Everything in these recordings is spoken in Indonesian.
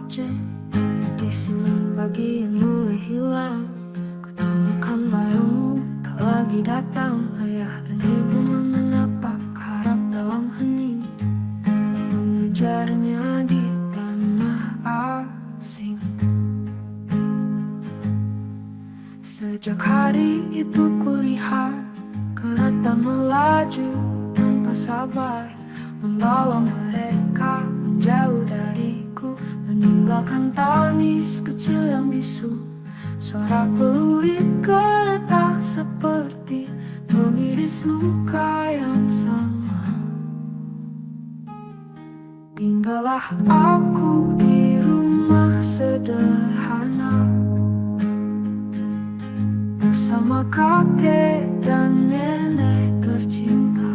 lonceng di siang pagi yang mulai hilang. Ketemukan layangmu tak lagi datang. Ayah dan ibu menatap harap dalam hening, mengejarnya di tanah asing. Sejak hari itu kulihat kereta melaju tanpa sabar, membawa mereka menjauh dariku, meninggalkan tangis kecil yang bisu. Suara peluit kereta seperti mengiris luka yang sama. Tinggallah aku di rumah sederhana bersama kakek dan nenek tercinta.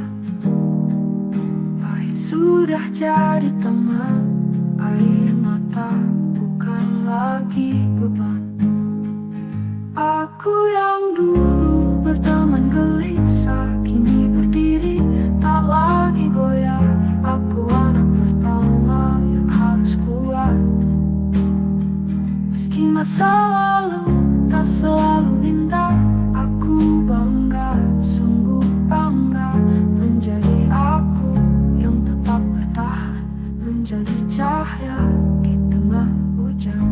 Pahit sudah jadi teman, air mata bukan lagi beban. Aku yang dulu berteman gelisah kini berdiri tak lagi goyah. Aku anak pertama yang harus kuat, meski masa lalu tak selalu indah. Aku bangga, sungguh bangga menjadi aku yang tetap bertahan, menjadi cahaya di tengah hujan.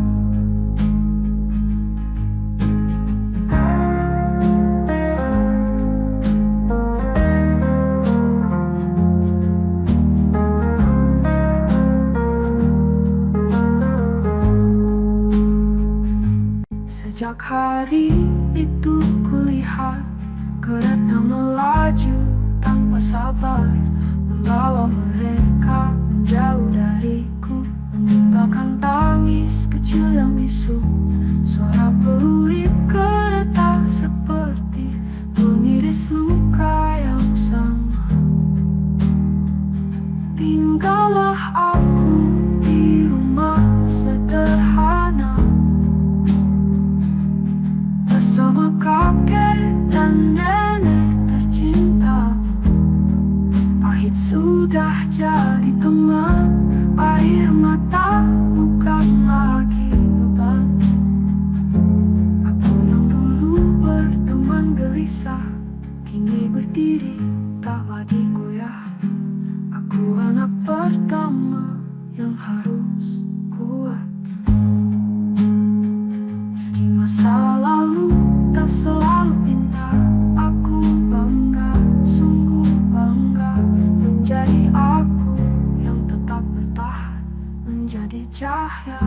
Sejak hari itu kulihat kereta melaju tanpa sabar, membawa mereka menjauh dariku, meninggalkan tangis kecil yang bisu. Suara peluit kereta seperti mengiris luka yang sama. Tinggallah aku di rumah sederhana bersama kakek dan nenek tercinta. Pahit sudah jadi teman, air mata bukan lagi beban. Aku yang dulu berteman gelisah kini berdiri tak lagi goyah. Aku anak pertama yang harus kuat, meski masa lalu tak selalu indah. Aku bangga, sungguh bangga menjadi aku yang tetap bertahan, menjadi cahaya